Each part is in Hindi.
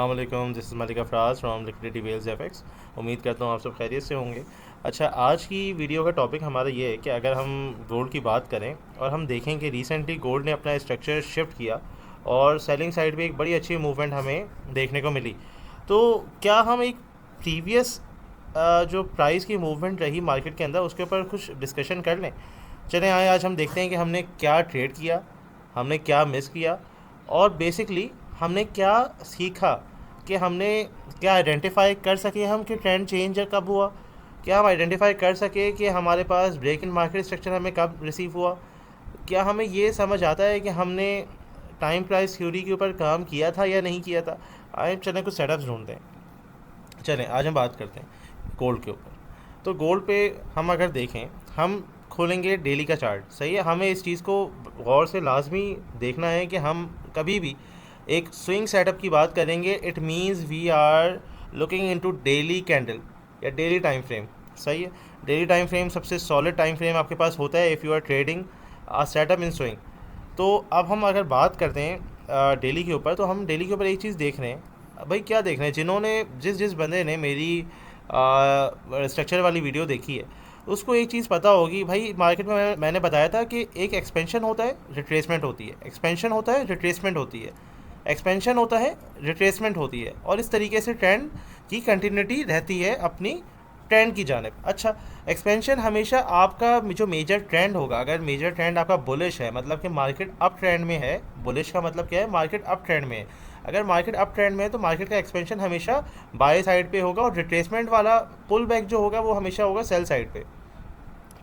अस्सलाम वालेकुम, this is Malik Afraz from liquidity wells FX. उम्मीद करता हूँ आप सब खैरियत से होंगे। अच्छा, आज की वीडियो का टॉपिक हमारा ये है कि अगर हम गोल्ड की बात करें और हम देखें कि रिसेंटली गोल्ड ने अपना स्ट्रक्चर शिफ्ट किया और सेलिंग साइड पे एक बड़ी अच्छी मूवमेंट हमें देखने को मिली, तो क्या हम एक प्रीवियस जो प्राइस की मूवमेंट रही मार्केट के अंदर उसके ऊपर कुछ डिस्कशन कर लें। चलें आए, आज हम देखते हैं कि हमने क्या ट्रेड किया, हमने क्या मिस किया, और बेसिकली हमने क्या सीखा, कि हमने क्या आइडेंटिफाई कर सके हम कि ट्रेंड चेंज कब हुआ, क्या हम आइडेंटिफाई कर सके कि हमारे पास ब्रेक इन मार्केट स्ट्रक्चर हमें कब रिसीव हुआ, क्या हमें ये समझ आता है कि हमने टाइम प्राइस थ्योरी के ऊपर काम किया था या नहीं किया था। आए चलें कुछ सेटअप्स ढूंढते हैं। चलें आज हम बात करते हैं गोल्ड के ऊपर। तो गोल्ड पे हम अगर देखें, हम खोलेंगे डेली का चार्ट, सही है। हमें इस चीज़ को गौर से लाजमी देखना है कि हम कभी भी एक स्विंग सेटअप की बात करेंगे, it means we are looking into daily candle या डेली टाइम फ्रेम, सही है। डेली टाइम फ्रेम सबसे सॉलिड टाइम फ्रेम आपके पास होता है if you are trading setup in swing. तो अब हम अगर बात करते हैं डेली के ऊपर, तो हम डेली के ऊपर एक चीज़ देख रहे हैं भाई, क्या देख रहे हैं, जिन्होंने जिस जिस बंदे ने मेरी स्ट्रक्चर वाली वीडियो देखी है उसको एक चीज़ पता होगी भाई। मार्केट में मैंने बताया था कि एक एक्सपेंशन होता है, रिट्रेसमेंट होती है, एक्सपेंशन होता है, रिट्रेसमेंट होती है, एक्सपेंशन होता है, रिट्रेसमेंट होती है, और इस तरीके से ट्रेंड की कंटिन्यूटी रहती है अपनी ट्रेंड की जानिब। अच्छा, एक्सपेंशन हमेशा आपका जो मेजर ट्रेंड होगा, अगर मेजर ट्रेंड आपका बुलिश है, मतलब कि मार्केट अप ट्रेंड में है, बुलिश का मतलब क्या है, मार्केट अप ट्रेंड में है, अगर मार्केट अप ट्रेंड में है तो मार्केट का एक्सपेंशन हमेशा बाय साइड पे होगा, और रिट्रेसमेंट वाला पुल बैक जो होगा वो हमेशा होगा सेल साइड पे।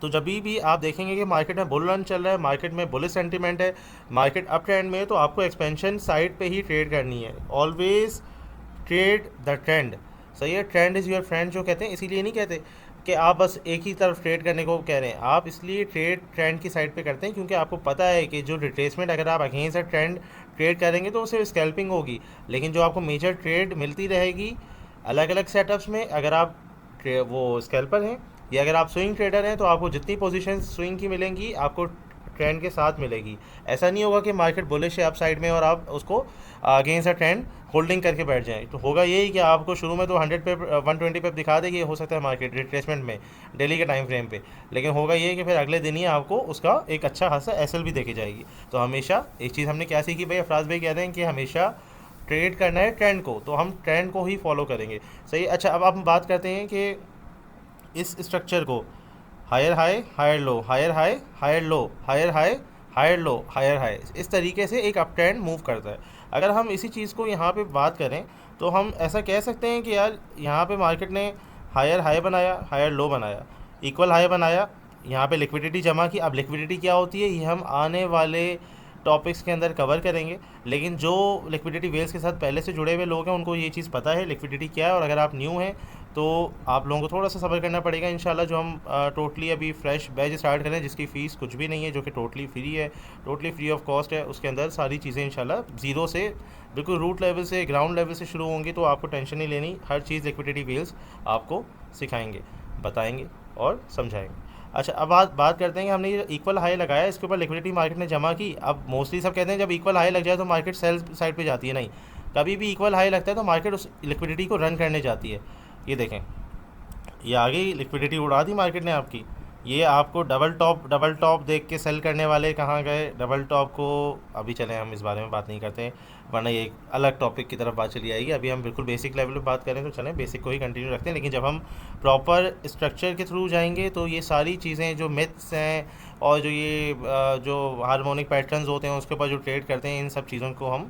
तो जब भी आप देखेंगे कि मार्केट में बुल रन चल रहा है, मार्केट में बुलिश सेंटीमेंट है, मार्केट अप ट्रेंड में है, तो आपको एक्सपेंशन साइड पे ही ट्रेड करनी है। ऑलवेज ट्रेड द ट्रेंड, सही है। ट्रेंड इज़ योर फ्रेंड जो कहते हैं, इसीलिए नहीं कहते कि आप बस एक ही तरफ ट्रेड करने को कह रहे हैं, आप इसलिए ट्रेड ट्रेंड की साइड पे करते हैं क्योंकि आपको पता है कि जो रिट्रेसमेंट अगर आप अगेंस्ट अ ट्रेंड ट्रेड करेंगे तो सिर्फ स्कैल्पिंग होगी, लेकिन जो आपको मेजर ट्रेड मिलती रहेगी अलग अलग सेटअप्स में, अगर आप वो स्कैल्पर हैं या अगर आप स्विंग ट्रेडर हैं, तो आपको जितनी पोजीशन स्विंग की मिलेंगी आपको ट्रेंड के साथ मिलेगी। ऐसा नहीं होगा कि मार्केट बुलिश है अप साइड में और आप उसको अगेंस्ट अ ट्रेंड होल्डिंग करके बैठ जाएं। तो होगा यही कि आपको शुरू में तो 100 पे 120 पे दिखा देगी, हो सकता है मार्केट रिट्रेसमेंट में डेली के टाइम फ्रेम पे, लेकिन होगा ये कि फिर अगले दिन ही आपको उसका एक अच्छा खासा एसएल भी देखी जाएगी। तो हमेशा एक चीज़ हमने क्या सीखी भाई, अफराज भाई कह रहे हैं कि हमेशा ट्रेड करना है ट्रेंड को, तो हम ट्रेंड को ही फॉलो करेंगे, सही। अच्छा, अब हम बात करते हैं कि इस स्ट्रक्चर को higher high higher low, higher high higher low, higher high higher low, higher high, इस तरीके से एक अप ट्रेंड मूव करता है। अगर हम इसी चीज़ को यहाँ पे बात करें तो हम ऐसा कह सकते हैं कि यार यहाँ पे मार्केट ने हायर हाई बनाया, हायर लो बनाया, इक्वल हाई बनाया, यहाँ पे लिक्विडिटी जमा की। अब लिक्विडिटी क्या होती है ये हम आने वाले टॉपिक्स के अंदर कवर करेंगे, लेकिन जो लिक्विडिटी वेल्स के साथ पहले से जुड़े हुए लोग हैं उनको ये चीज़ पता है लिक्विडिटी क्या है, और अगर आप न्यू हैं तो आप लोगों को थोड़ा सा सब्र करना पड़ेगा इंशाल्लाह। जो हम टोटली अभी फ्रेश बैच स्टार्ट करें जिसकी फ़ीस कुछ भी नहीं है, जो कि टोटली फ्री है, टोटली फ्री ऑफ कॉस्ट है, उसके अंदर सारी चीज़ें इंशाल्लाह ज़ीरो से बिल्कुल रूट लेवल से ग्राउंड लेवल से शुरू होंगी, तो आपको टेंशन नहीं लेनी, हर चीज़ लिक्विडिटी वेल्स आपको सिखाएंगे, बताएंगे और समझाएंगे। अच्छा, अब बात करते हैं कि हमने ये इक्वल हाई लगाया, इसके ऊपर लिक्विडिटी मार्केट ने जमा की। अब मोस्टली सब कहते हैं जब इक्वल हाई लग जाए तो मार्केट सेल साइड पे जाती है, नहीं, कभी भी इक्वल हाई लगता है तो मार्केट उस लिक्विडिटी को रन करने जाती है। ये देखें, ये आ गई लिक्विडिटी, उड़ा दी मार्केट ने आपकी। ये आपको डबल टॉप देख के सेल करने वाले कहाँ गए, डबल टॉप को अभी चलें हम इस बारे में बात नहीं करते हैं, वरना ये एक अलग टॉपिक की तरफ बात चली आएगी। अभी हम बिल्कुल बेसिक लेवल पे बात करें तो चलें बेसिक को ही कंटिन्यू रखते हैं, लेकिन जब हम प्रॉपर स्ट्रक्चर के थ्रू जाएंगे तो ये सारी चीज़ें जो मिथ्स हैं और जो ये जो हार्मोनिक पैटर्न्स होते हैं उसके ऊपर जो ट्रेड करते हैं, इन सब चीज़ों को हम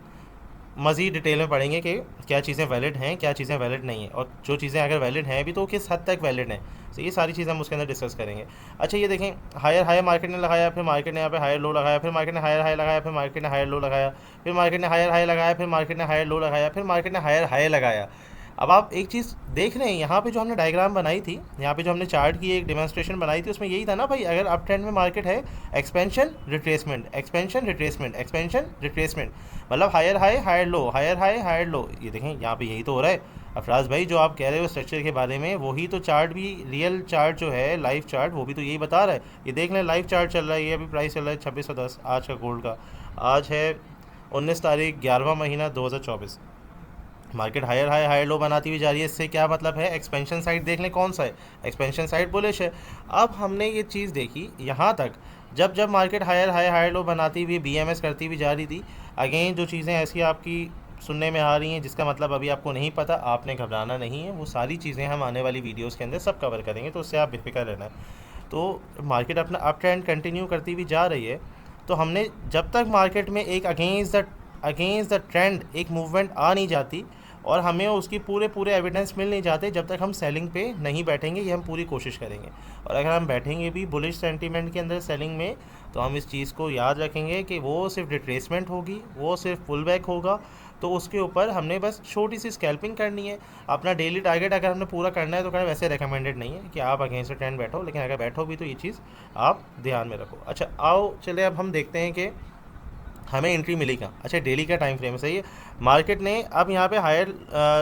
मज़ीद डिटेल में पढ़ेंगे कि क्या चीज़ें वैलिड हैं, क्या चीज़ें वैलिड नहीं हैं, और जो चीज़ें अगर वैलिड हैं भी तो किस हद तक वैलिड हैं। तो ये सारी चीज़ें हम उसके अंदर डिस्कस करेंगे। अच्छा, ये देखें, हायर हाई मार्केट ने लगाया, फिर मार्केट ने यहाँ पे हायर लो लगाया, फिर मार्केट ने हायर हाई लगाया, फिर मार्केट ने हायर लो लगाया, फिर मार्केट ने हायर हाई लगाया, फिर मार्केट ने हायर लो लगाया, फिर मार्केट ने हायर हाई लगाया। अब आप एक चीज़ देख रहे हैं, यहाँ पे जो हमने डायग्राम बनाई थी, यहाँ पे जो हमने चार्ट की एक डेमोन्स्ट्रेशन बनाई थी, उसमें यही था ना भाई, अगर अप ट्रेंड में मार्केट है, expansion retracement, expansion retracement, expansion retracement, मतलब higher high higher low, higher high higher low. ये देखें यहाँ पे यही तो हो रहा है अफराज भाई, जो आप कह रहे हो स्ट्रक्चर के बारे में, वही तो चार्ट भी, रियल चार्ट जो है लाइव चार्ट, वो भी तो यही बता रहा है। ये देख लें, लाइव चार्ट चल रहा है, ये अभी प्राइस चल रहा है 2610 आज का गोल्ड का। आज है 19 तारीख 11वां महीना 2024, market higher high higher low बनाती हुई जा रही है। इससे क्या मतलब है, एक्सपेंशन साइड देख लें कौन सा है, एक्सपेंशन साइड बुलिश है। अब हमने ये चीज़ देखी यहाँ तक, जब जब market higher high higher low बनाती हुई बीएमएस करती हुई जा रही थी। अगेन जो चीज़ें ऐसी आपकी सुनने में आ रही हैं जिसका मतलब अभी आपको नहीं पता, आपने घबराना नहीं है, वो सारी चीज़ें हम आने वाली वीडियोस के अंदर सब कवर करेंगे, तो उससे आप बेफिक्र रहना है। तो मार्केट अपना अप ट्रेंड कंटिन्यू करती हुई जा रही है। तो हमने जब तक मार्केट में एक अगेंस्ट द ट्रेंड एक मूवमेंट आ नहीं जाती और हमें उसकी पूरे पूरे एविडेंस मिल नहीं जाते, जब तक हम सेलिंग पे नहीं बैठेंगे, ये हम पूरी कोशिश करेंगे। और अगर हम बैठेंगे भी बुलिश सेंटीमेंट के अंदर सेलिंग में, तो हम इस चीज़ को याद रखेंगे कि वो सिर्फ रिट्रेसमेंट होगी, वो सिर्फ पुल बैक होगा। तो उसके ऊपर हमने बस छोटी सी स्कैल्पिंग करनी है। अपना डेली टारगेट अगर हमने पूरा करना है तो करना, वैसे रिकमेंडेड नहीं है कि आप अगेंस्ट ट्रेंड बैठो, लेकिन अगर बैठो भी तो ये चीज़ आप ध्यान में रखो। अच्छा आओ चले अब हम देखते हैं कि हमें एंट्री मिली कहाँ। अच्छा डेली का टाइम फ्रेम है, सही है। मार्केट ने अब यहाँ पे हायर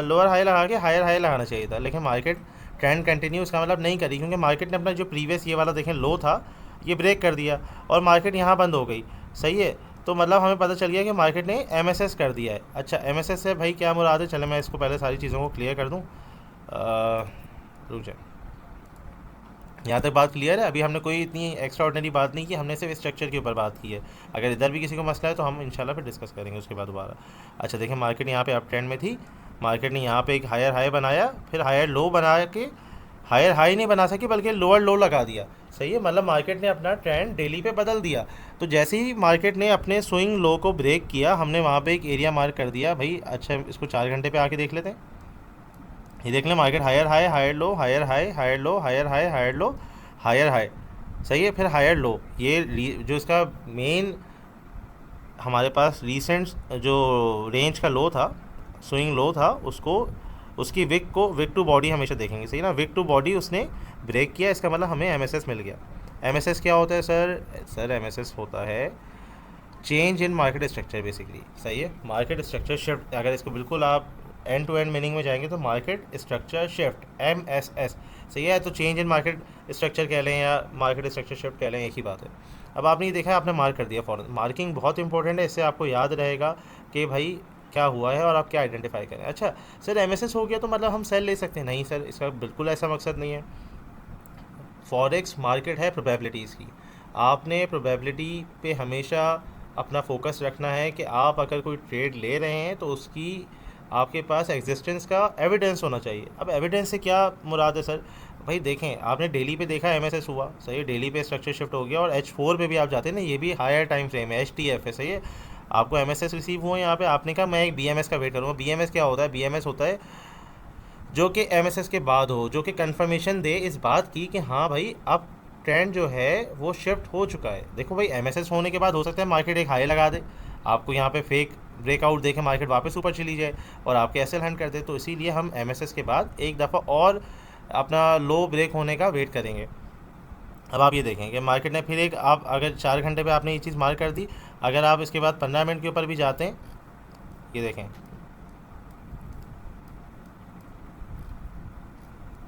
लोअर हाई लगा के हायर हाई लगाना चाहिए था, लेकिन मार्केट ट्रेंड कंटिन्यू इसका मतलब नहीं करी, क्योंकि मार्केट ने अपना जो प्रीवियस ये वाला देखें लो था, ये ब्रेक कर दिया और मार्केट यहाँ बंद हो गई, सही है। तो मतलब हमें पता चल गया कि मार्केट ने एमएसएस कर दिया है। अच्छा एमएसएस से भाई क्या मुराद है, चले मैं इसको पहले सारी चीज़ों को क्लियर कर दूँ। रुक जाए, यहाँ तक बात क्लियर है। अभी हमने कोई इतनी एक्स्ट्रा ऑर्डिनरी बात नहीं की, हमने सिर्फ स्ट्रक्चर के ऊपर बात की है। अगर इधर भी किसी को मसला है तो हम इंशाल्लाह फिर डिस्कस करेंगे उसके बाद दोबारा। अच्छा देखिए, मार्केट यहाँ पे अप ट्रेंड में थी, मार्केट ने यहाँ पे एक हायर हाई बनाया, फिर हायर लो बना के हायर हाई नहीं बना सकी बल्कि लोअर लो लगा दिया, सही है। मतलब मार्केट ने अपना ट्रेंड डेली पे बदल दिया। तो जैसे ही मार्केट ने अपने स्विंग लो को ब्रेक किया, हमने वहाँ पे एक एरिया मार्क कर दिया भाई। अच्छा इसको 4 घंटे पे आके देख लेते हैं। ये देख लें, market higher high higher low higher high higher low higher high higher low higher high, सही है। फिर हायर लो, ये जो इसका मेन हमारे पास रीसेंट जो रेंज का लो था, स्विंग लो था, उसको उसकी विक टू बॉडी हमेशा देखेंगे, सही ना। विक टू बॉडी उसने ब्रेक किया, इसका मतलब हमें एमएसएस मिल गया। एमएसएस क्या होता है सर एमएसएस होता है change in market structure basically, सही है। मार्केट स्ट्रक्चर शिफ्ट, अगर इसको बिल्कुल आप एंड टू एंड मीनिंग में जाएंगे तो मार्केट स्ट्रक्चर शिफ्ट एमएसएस, सही है। तो चेंज इन मार्केट स्ट्रक्चर कह लें या मार्केट स्ट्रक्चर शिफ्ट कह लें, एक ही बात है। अब आपने ये देखा है, आपने मार्क कर दिया फ़ौरन। मार्किंग बहुत इंपॉर्टेंट है, इससे आपको याद रहेगा कि भाई क्या हुआ है और आप क्या आइडेंटिफाई करें। अच्छा सर एमएसएस हो गया तो मतलब हम सेल ले सकते हैं, नहीं सर, इसका बिल्कुल ऐसा मकसद नहीं है। फॉरेक्स मार्केट है प्रोबेबिलिटीज़ की, आपने प्रोबेबिलिटी पे हमेशा अपना फोकस रखना है कि आप अगर कोई ट्रेड ले रहे हैं तो उसकी आपके पास एग्जिस्टेंस का एविडेंस होना चाहिए। अब एविडेंस से क्या मुराद है सर, भाई देखें आपने डेली पे देखा एमएसएस हुआ, सही है, डेली पे स्ट्रक्चर शिफ्ट हो गया, और H4 पे भी आप जाते हैं ना, ये भी हायर टाइम फ्रेम है, HTF है, सही है। आपको एमएसएस रिसीव हुआ यहाँ पे, आपने कहा मैं एक बीएमएस का वेट करूँगा। बीएमएस क्या होता है, बीएमएस होता है जो कि एमएसएस के बाद हो, जो कि कंफर्मेशन दे इस बात की कि हाँ भाई अब ट्रेंड जो है वो शिफ्ट हो चुका है। देखो भाई एमएसएस होने के बाद हो सकता है मार्केट एक हाई लगा दे, आपको यहाँ पे फेक ब्रेकआउट देखे मार्केट वापस ऊपर चली जाए और आपके एसएल हैंड कर दे। तो इसीलिए हम एमएसएस के बाद एक दफ़ा और अपना लो ब्रेक होने का वेट करेंगे। अब आप ये देखें कि मार्केट ने फिर एक, आप अगर 4 घंटे पे आपने ये चीज़ मार्क कर दी, अगर आप इसके बाद 15 मिनट के ऊपर भी जाते हैं, ये देखें,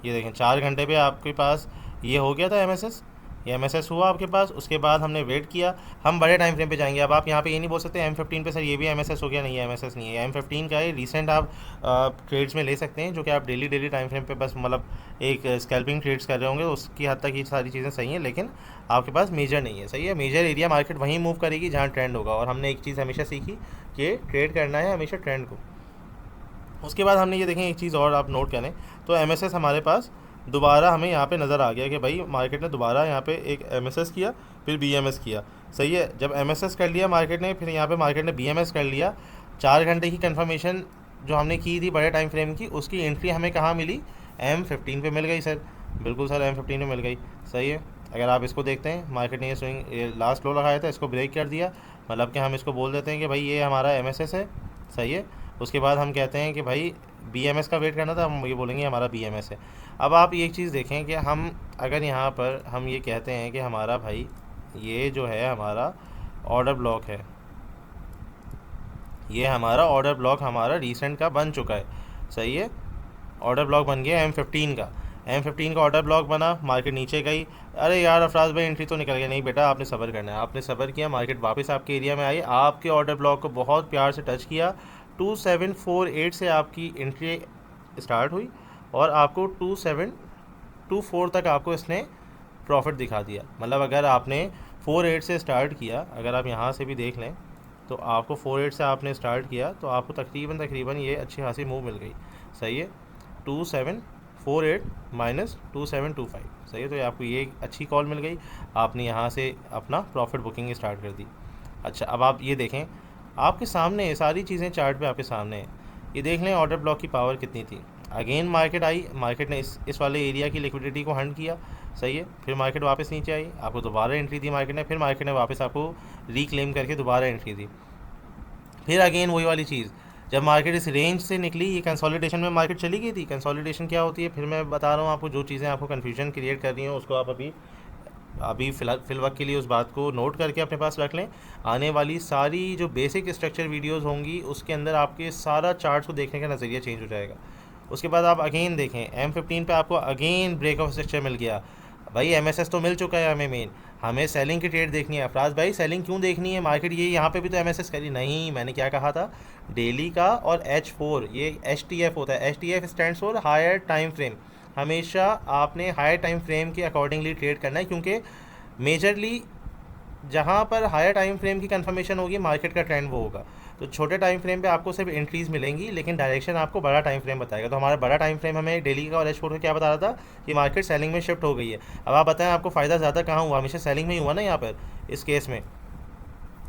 ये देखें 4 घंटे पे आपके पास ये हो गया था एमएसएस, ये एमएसएस हुआ आपके पास। उसके बाद हमने वेट किया, हम बड़े टाइम फ्रेम पे जाएंगे। अब आप यहाँ पे ये नहीं बोल सकते M15 पे सर ये भी एमएसएस हो गया, नहीं है एमएसएस नहीं है। M15 का है रिसेंट, आप ट्रेड्स में ले सकते हैं, जो कि आप डेली टाइम फ्रेम पे बस मतलब एक स्कैल्पिंग ट्रेड्स कर रहे होंगे, उसकी हद तक ये सारी चीज़ें सही हैं, लेकिन आपके पास मेजर नहीं है, सही है। मेजर एरिया मार्केट वहीं मूव करेगी जहाँ ट्रेंड होगा, और हमने एक चीज़ हमेशा सीखी कि ट्रेड करना है हमेशा ट्रेंड को। उसके बाद हमने ये देखें एक चीज़ और आप नोट करें, तो एमएसएस हमारे पास दोबारा हमें यहाँ पे नज़र आ गया कि भाई मार्केट ने दोबारा यहाँ पे एक एमएसएस किया, फिर बीएमएस किया, सही है। जब एमएसएस कर लिया मार्केट ने, फिर यहाँ पे मार्केट ने बीएमएस कर लिया, 4 घंटे की कंफर्मेशन जो हमने की थी बड़े टाइम फ्रेम की, उसकी एंट्री हमें कहाँ मिली, M15 पे मिल गई सर, बिल्कुल सर M15 पे मिल गई, सही है। अगर आप इसको देखते हैं, मार्केट ने ये स्विंग लास्ट लो लगाया था, इसको ब्रेक कर दिया, मतलब कि हम इसको बोल देते हैं कि भाई ये हमारा एमएसएस है, सही है। उसके बाद हम कहते हैं कि भाई बीएमएस का वेट करना था, हम ये बोलेंगे हमारा बीएमएस है। अब आप ये चीज़ देखें कि हम अगर यहाँ पर हम ये कहते हैं कि हमारा भाई ये जो है हमारा ऑर्डर ब्लॉक है, ये हमारा ऑर्डर ब्लॉक हमारा रीसेंट का बन चुका है, सही है। ऑर्डर ब्लॉक बन गया M15 का ऑर्डर ब्लॉक बना, मार्केट नीचे गई। अरे यार अफराज भाई एंट्री तो निकल गया, नहीं बेटा आपने सब्र करना है, आपने सब्र किया, मार्केट वापस आपके एरिया में आई, आपके ऑर्डर ब्लॉक को बहुत प्यार से टच किया, 2748 से आपकी एंट्री स्टार्ट हुई और आपको 2724 तक आपको इसने प्रॉफिट दिखा दिया। मतलब अगर आपने 48 से स्टार्ट किया, अगर आप यहाँ से भी देख लें तो आपको 48 से आपने स्टार्ट किया तो आपको तकरीबन ये अच्छी खासी मूव मिल गई। सही है, 2748 माइनस 2725, सही है। तो ये आपको ये अच्छी कॉल मिल गई, आपने यहाँ से अपना प्रॉफिट बुकिंग स्टार्ट कर दी। अच्छा, अब आप ये देखें, आपके सामने सारी चीज़ें चार्ट पे आपके सामने हैं। ये देख लें ऑर्डर ब्लॉक की पावर कितनी थी। अगेन मार्केट आई, मार्केट ने इस वाले एरिया की लिक्विडिटी को हंट किया, सही है। फिर मार्केट वापस नीचे आई, आपको दोबारा एंट्री दी मार्केट ने, फिर मार्केट ने वापस आपको रिक्लेम करके दोबारा एंट्री दी। फिर अगेन वही वाली चीज़, जब मार्केट इस रेंज से निकली, ये कंसोलिडेशन में मार्केट चली गई थी। कंसोलिडेशन क्या होती है, फिर मैं बता रहा हूँ आपको, जो चीज़ें आपको कन्फ्यूजन क्रिएट कर रही हैं उसको आप अभी फिल वक्त के लिए उस बात को नोट करके अपने पास रख लें। आने वाली सारी जो बेसिक स्ट्रक्चर वीडियोस होंगी उसके अंदर आपके सारा चार्ट्स को देखने का नज़रिया चेंज हो जाएगा। उसके बाद आप अगेन देखें M15 पे आपको अगेन ब्रेक ऑफ स्ट्रक्चर मिल गया। भाई MSS तो मिल चुका है हमें मेन, हमें सेलिंग की ट्रेड देखनी है। अफराज भाई सेलिंग क्यों देखनी है, मार्केट ये यहाँ पे भी तो MSS करी नहीं। मैंने क्या कहा था, डेली का और H4 ये HTF होता है। HTF stands for higher time frame. हमेशा आपने हायर टाइम फ्रेम के अकॉर्डिंगली ट्रेड करना है, क्योंकि मेजरली जहाँ पर हायर टाइम फ्रेम की कंफर्मेशन होगी मार्केट का ट्रेंड वो होगा। तो छोटे टाइम फ्रेम पे आपको सिर्फ एंट्रीज मिलेंगी, लेकिन डायरेक्शन आपको बड़ा टाइम फ्रेम बताएगा। तो हमारा बड़ा टाइम फ्रेम हमें डेली का और H4 का क्या बता रहा था कि मार्केट सेलिंग में शिफ्ट हो गई है। अब आप बताएं आपको फ़ायदा ज़्यादा कहाँ हुआ, हमेशा सेलिंग में ही हुआ ना यहाँ पर इस केस में।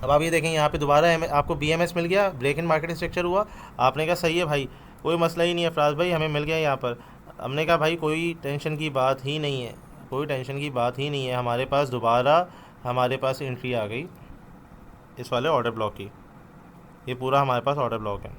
अब आप ये देखें यहाँ पे दोबारा आपको BMS मिल गया, ब्रेक इन मार्केट स्ट्रक्चर हुआ। आपने कहा सही है भाई, कोई मसला ही नहीं है फराज भाई, हमें मिल गया यहाँ पर। हमने कहा भाई कोई टेंशन की बात ही नहीं है, कोई टेंशन की बात ही नहीं है। हमारे पास दोबारा हमारे पास एंट्री आ गई इस वाले ऑर्डर ब्लॉक की। ये पूरा हमारे पास ऑर्डर ब्लॉक है,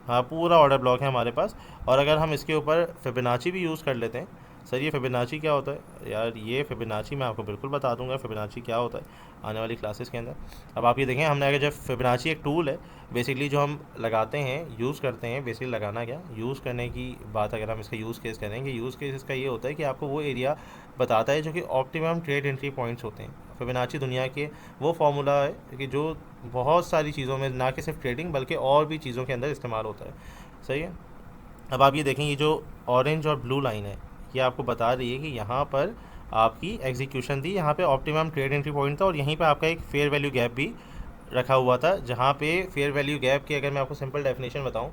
हाँ पूरा ऑर्डर ब्लॉक है हमारे पास। और अगर हम इसके ऊपर फिबोनाची भी यूज़ कर लेते हैं। सर ये फिबोनाची क्या होता है यार, ये फिबोनाची मैं आपको बिल्कुल बता दूंगा फिबोनाची क्या होता है आने वाली क्लासेस के अंदर। अब आप ये देखें, हमने अगर जब फिबोनाची एक टूल है बेसिकली जो हम लगाते हैं, यूज़ करते हैं। बेसिकली लगाना क्या, यूज़ करने की बात अगर हम इसका यूज़ केस करेंगे, यूज़ केस इसका ये होता है कि आपको वो एरिया बताता है जो कि ऑप्टिमम ट्रेड एंट्री पॉइंट्स होते हैं। फिबोनाची दुनिया के वो फार्मूला है कि जो बहुत सारी चीज़ों में, ना कि सिर्फ ट्रेडिंग बल्कि और भी चीज़ों के अंदर इस्तेमाल होता है, सही है। अब आप ये देखें, ये जो ऑरेंज और ब्लू लाइन है ये आपको बता रही है कि यहाँ पर आपकी एग्जीक्यूशन थी, यहाँ पे ऑप्टिमम ट्रेड एंट्री पॉइंट था और यहीं पे आपका एक फेयर वैल्यू गैप भी रखा हुआ था। जहाँ पे फेयर वैल्यू गैप की अगर मैं आपको सिंपल डेफिनेशन बताऊँ,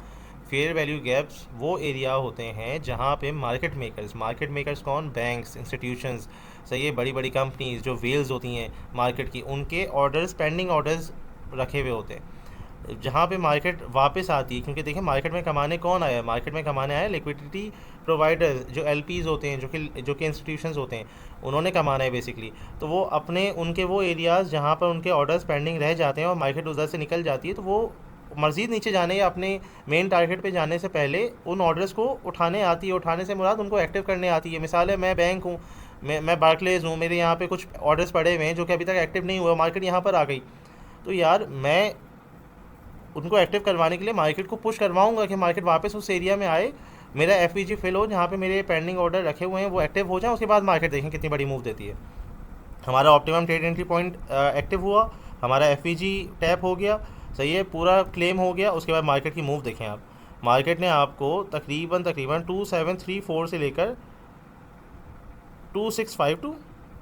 फेयर वैल्यू गैप्स वो एरिया होते हैं जहाँ पे मार्केट मेकर्स कौन, बैंक्स, इंस्टीट्यूशंस, सही है, बड़ी बड़ी कंपनीज जो वेल्स होती हैं मार्केट की, उनके ऑर्डर्स, पेंडिंग ऑर्डर्स रखे हुए होते हैं। जहाँ पे मार्केट वापस आती है, क्योंकि देखिए मार्केट में कमाने कौन आया है, मार्केट में कमाने आया लिक्विडिटी प्रोवाइडर जो LPs होते हैं, जो कि इंस्टीट्यूशंस होते हैं, उन्होंने कमाना है बेसिकली। तो वो अपने उनके वो एरियाज़ जहाँ पर उनके ऑर्डर्स पेंडिंग रह जाते हैं और मार्केट उधर से निकल जाती है, तो वो मज़ीद नीचे जाने या अपने मेन टारगेट पे जाने से पहले उन ऑर्डर्स को उठाने आती है। उठाने से मुराद उनको एक्टिव करने आती है। मिसाल है, मैं बैंक हूँ, मैं बार्कलेज हूँ, मेरे यहाँ पे कुछ ऑर्डर्स पड़े हुए हैं जो कि अभी तक एक्टिव नहीं हुए, मार्केट यहाँ पर आ गई, तो यार मैं उनको एक्टिव करवाने के लिए मार्केट को पुश करवाऊंगा कि मार्केट वापस उस एरिया में आए, मेरा FVG फिल हो, जहाँ पे मेरे पेंडिंग ऑर्डर रखे हुए हैं वो एक्टिव हो जाए। उसके बाद मार्केट देखें कितनी बड़ी मूव देती है। हमारा optimum trade entry point active हुआ, हमारा FVG टैप हो गया, सही है, पूरा क्लेम हो गया। उसके बाद मार्केट की मूव देखें आप, मार्केट ने आपको तकरीबन 2734 से लेकर 2652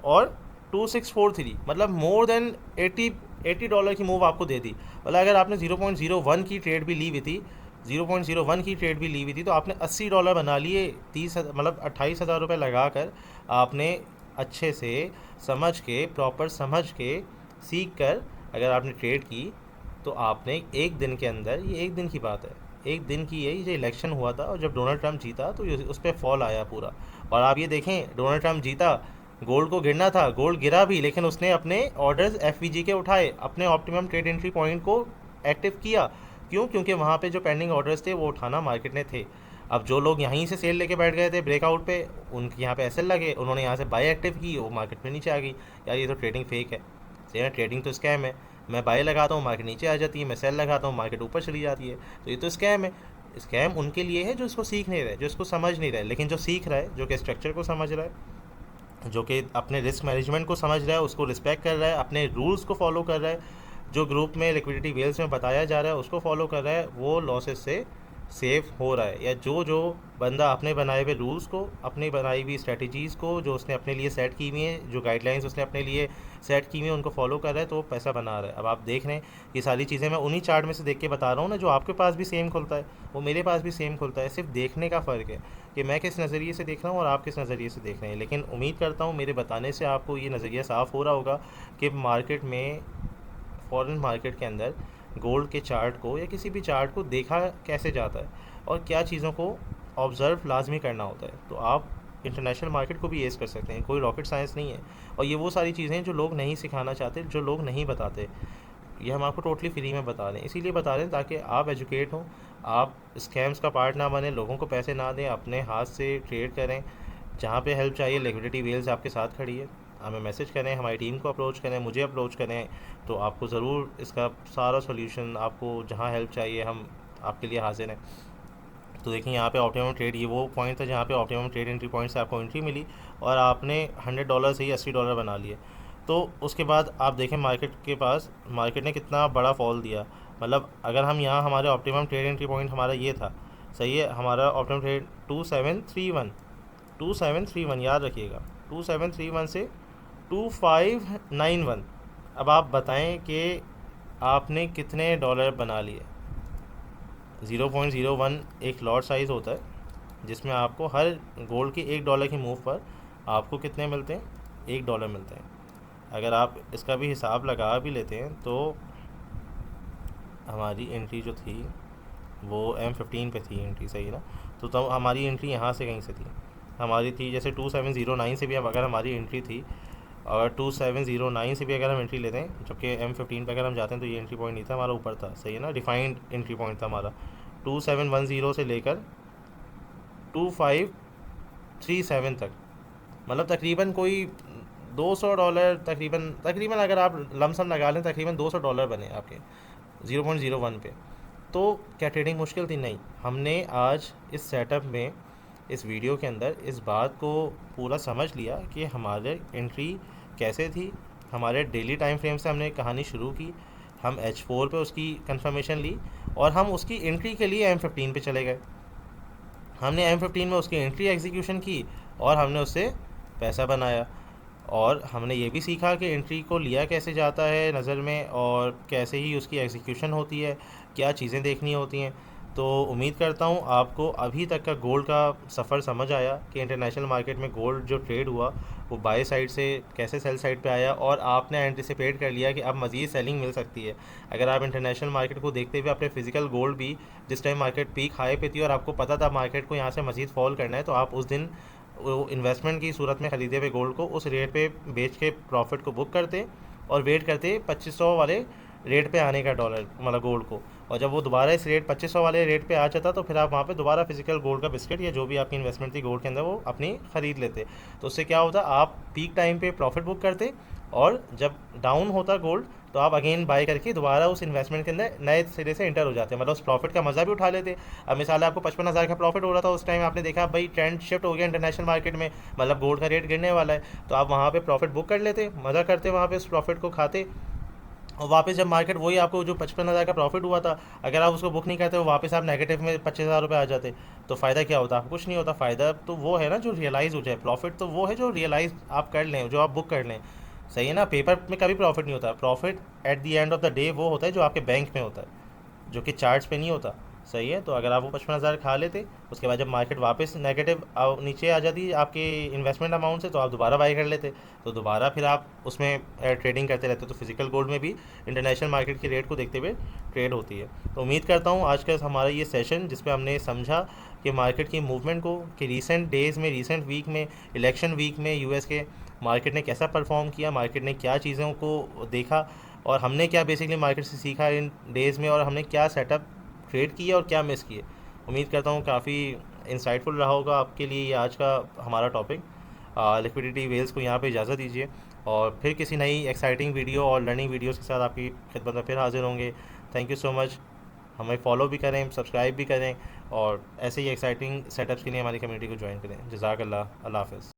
और 2643, मतलब मोर देन $80 की मूव आपको दे दी। मतलब अगर आपने 0.01 की ट्रेड भी ली हुई थी, 0.01 की ट्रेड भी ली हुई थी, तो आपने $80 बना लिए। 30 मतलब 28,000 रुपये लगा कर आपने अच्छे से समझ के, प्रॉपर समझ के, सीख कर अगर आपने ट्रेड की, तो आपने एक दिन के अंदर, ये एक दिन की बात है, एक दिन की है, ये इलेक्शन हुआ था और जब डोनाल्ड ट्रंप जीता तो उस पर फॉल आया पूरा। और आप ये देखें, डोनाल्ड ट्रंप जीता, गोल्ड को गिरना था, गोल्ड गिरा भी, लेकिन उसने अपने ऑर्डर्स FVG के उठाए, अपने ऑप्टिमम ट्रेड एंट्री पॉइंट को एक्टिव किया। क्यों? क्योंकि वहाँ पे जो पेंडिंग ऑर्डर्स थे वो उठाना मार्केट ने थे। अब जो लोग यहीं से सेल लेके बैठ गए थे ब्रेकआउट पे, उनके यहाँ पे SL लगे, उन्होंने यहाँ से बाय एक्टिव की, वो मार्केट में नीचे आ गई। यार ये तो ट्रेडिंग फेक है, सही है, ट्रेडिंग तो स्कैम है। मैं बाय लगाता हूँ, मार्केट नीचे आ जाती है, मैं सेल लगाता हूँ, मार्केट ऊपर चली जाती है, तो ये तो स्कैम है। स्कैम उनके लिए है जो इसको सीख नहीं रहे, जो इसको समझ नहीं रहे। लेकिन जो सीख रहा है, जो कि स्ट्रक्चर को समझ रहा है, जो कि अपने रिस्क मैनेजमेंट को समझ रहा है, उसको रिस्पेक्ट कर रहा है, अपने रूल्स को फॉलो कर रहा है, जो ग्रुप में लिक्विडिटी वेल्स में बताया जा रहा है उसको फॉलो कर रहा है, वो लॉसेस से सेफ हो रहा है। या जो बंदा अपने बनाए हुए रूल्स को, अपनी बनाई हुई स्ट्रेटजीज़ को जो उसने अपने लिए सेट की हुई हैं, जो गाइडलाइंस उसने अपने लिए सेट की हुई हैं, उनको फॉलो कर रहा है, तो वो पैसा बना रहा है। अब आप देख रहे हैं ये सारी चीज़ें मैं उन्हीं चार्ट में से देख के बता रहा हूँ ना, जो आपके पास भी सेम खुलता है वो मेरे पास भी सेम खुलता है। सिर्फ देखने का फ़र्क है कि मैं किस नज़रिए से देख रहा हूँ और आप किस नज़रिए से देख रहे हैं। लेकिन उम्मीद करता हूँ मेरे बताने से आपको ये नज़रिया साफ़ हो रहा होगा कि मार्केट में, फॉरेन मार्केट के अंदर गोल्ड के चार्ट को या किसी भी चार्ट को देखा कैसे जाता है और क्या चीज़ों को ऑब्ज़र्व लाजमी करना होता है। तो आप इंटरनेशनल मार्केट को भी येस कर सकते हैं, कोई रॉकेट साइंस नहीं है। और ये वो सारी चीज़ें हैं जो लोग नहीं सिखाना चाहते, जो लोग नहीं बताते, ये हम आपको टोटली फ्री में बता रहे हैं। इसीलिए बता रहे हैं ताकि आप एजुकेट हों, आप स्कैम्स का पार्ट ना बने, लोगों को पैसे ना दें, अपने हाथ से ट्रेड करें। जहाँ पे हेल्प चाहिए लिक्विडिटी वेल्स आपके साथ खड़ी है, हमें मैसेज करें, हमारी टीम को अप्रोच करें, मुझे अप्रोच करें, तो आपको ज़रूर इसका सारा सॉल्यूशन, आपको जहाँ हेल्प चाहिए हम आपके लिए हाजिर हैं। तो देखिए यहाँ पे ऑप्टिमम ट्रेड, ये वो पॉइंट था जहाँ पे ऑप्टिमम ट्रेड एंट्री पॉइंट से आपको एंट्री मिली और आपने $100 से ही $80 बना लिए। तो उसके बाद आप देखें मार्केट के पास, मार्केट ने कितना बड़ा फॉल दिया। मतलब अगर हम यहाँ, हमारे ऑप्टिमम ट्रेड एंट्री पॉइंट हमारा ये था, सही है, हमारा ऑप्टिमम ट्रेड 2731 याद रखिएगा, 2731 से 2591। अब आप बताएं कि आपने कितने डॉलर बना लिए। 0.01 एक लॉट साइज़ होता है जिसमें आपको हर गोल्ड के $1 की मूव पर आपको कितने मिलते हैं, $1 मिलते हैं। अगर आप इसका भी हिसाब लगा भी लेते हैं तो हमारी एंट्री जो थी वो M15 पे थी एंट्री, सही है ना। तो तब हमारी एंट्री यहाँ से कहीं से थी, हमारी थी जैसे 2709 से भी अब अगर हमारी एंट्री थी, और 2709 से भी अगर हम एंट्री लेते हैं, जबकि M15 पे अगर हम जाते हैं तो ये एंट्री पॉइंट नहीं था, हमारा ऊपर था, सही है ना, डिफाइंड एंट्री पॉइंट था हमारा 2710 से लेकर 2537 तक। मतलब तकरीबन कोई $200, तकरीबन अगर आप लमसम लगा लें तकरीबन $200 बने आपके 0.01 पे। तो क्या ट्रेडिंग मुश्किल थी? नहीं। हमने आज इस सेटअप में, इस वीडियो के अंदर इस बात को पूरा समझ लिया कि हमारे एंट्री कैसे थी, हमारे डेली टाइम फ्रेम से हमने कहानी शुरू की, हम H4 पे उसकी कंफर्मेशन ली और हम उसकी एंट्री के लिए M15 पे चले गए। हमने M15 में उसकी एंट्री एग्जीक्यूशन की और हमने उससे पैसा बनाया। और हमने ये भी सीखा कि एंट्री को लिया कैसे जाता है नज़र में और कैसे ही उसकी एग्जीक्यूशन होती है, क्या चीज़ें देखनी होती हैं। तो उम्मीद करता हूँ आपको अभी तक का गोल्ड का सफ़र समझ आया कि इंटरनेशनल मार्केट में गोल्ड जो ट्रेड हुआ वो बाय साइड से कैसे सेल साइड पे आया, और आपने एंटिसिपेट कर लिया कि अब मज़ीद सेलिंग मिल सकती है। अगर आप इंटरनेशनल मार्केट को देखते हुए अपने फिजिकल गोल्ड भी, जिस टाइम मार्केट पीक हाई पे थी और आपको पता था मार्केट को यहाँ से मज़ीद फॉल करना है, तो आप उस दिन वो इन्वेस्टमेंट की सूरत में ख़रीदे हुए गोल्ड को उस रेट पे बेच के प्रॉफिट को बुक करते और वेट करते 2500 वाले रेट पे आने का डॉलर, मतलब गोल्ड को। और जब वो दोबारा इस रेट 2500 वाले रेट पे आ जाता तो फिर आप वहाँ पे दोबारा फिजिकल गोल्ड का बिस्किट या जो भी आपकी इन्वेस्टमेंट थी गोल्ड के अंदर वो अपनी ख़रीद लेते। तो उससे क्या होता, आप पीक टाइम पे प्रॉफिट बुक करते और जब डाउन होता गोल्ड तो आप अगेन बाय करके दोबारा उस इन्वेस्टमेंट के अंदर नए सिरे से इंटर हो जाते हैं, मतलब उस प्रॉफिट का मज़ा भी उठा लेते। अब मिसाल आपको 55,000 का प्रॉफिट हो रहा था उस टाइम, आपने देखा भाई ट्रेंड शिफ्ट हो गया इंटरनेशनल मार्केट में, मतलब गोल्ड का रेट गिरने वाला है, तो आप वहाँ पे प्रॉफिट बुक कर लेते, मज़ा करते वहाँ पे उस प्रॉफिट को खाते। और वापस जब मार्केट वही आपको जो 55,000 का प्रॉफिट हुआ था, अगर आप उसको बुक नहीं करते तो वापस आप नेगेटिव में 25,000 आ जाते, तो फ़ायदा क्या होता? आपको कुछ नहीं होता। फ़ायदा तो वो है ना जो रियलाइज़ हो जाए, प्रॉफिट तो वो है जो रियलाइज़ आप कर लें, जो आप बुक कर लें, सही है ना। पेपर में कभी प्रॉफिट नहीं होता, profit at the end of the day वो होता है जो आपके बैंक में होता है, जो कि चार्ट्स पे नहीं होता, सही है। तो अगर आप वो 55,000 खा लेते, उसके बाद जब मार्केट वापस नेगेटिव नीचे आ जाती आपके इन्वेस्टमेंट अमाउंट से, तो आप दोबारा बाई कर लेते, तो दोबारा फिर आप उसमें ट्रेडिंग करते रहते। तो फिजिकल गोल्ड में भी इंटरनेशनल मार्केट की रेट को देखते हुए ट्रेड होती है। तो उम्मीद करता हूँ आज का हमारा ये सेशन जिस पर हमने समझा कि मार्केट की मूवमेंट को, कि रिसेंट डेज़ में, रिसेंट वीक में, इलेक्शन वीक में यूएस के मार्केट ने कैसा परफॉर्म किया, मार्केट ने क्या चीज़ों को देखा और हमने क्या बेसिकली मार्केट से सीखा इन डेज़ में, और हमने क्या सेटअप ट्रेड किए और क्या मिस किए। उम्मीद करता हूँ काफ़ी इंसाइटफुल रहा होगा आपके लिए ये आज का हमारा टॉपिक। लिक्विडिटी वेल्स को यहाँ पे इजाज़त दीजिए और फिर किसी नई एक्साइटिंग वीडियो और लर्निंग वीडियोस के साथ आपकी खिदमत में फिर हाजिर होंगे। Thank you so much. हमें फॉलो भी करें, सब्सक्राइब भी करें और ऐसे ही एक्साइटिंग सेटअप्स के लिए हमारी कम्युनिटी को ज्वाइन करें। जज़ाकल्लाह। अल्लाह हाफ़िज़।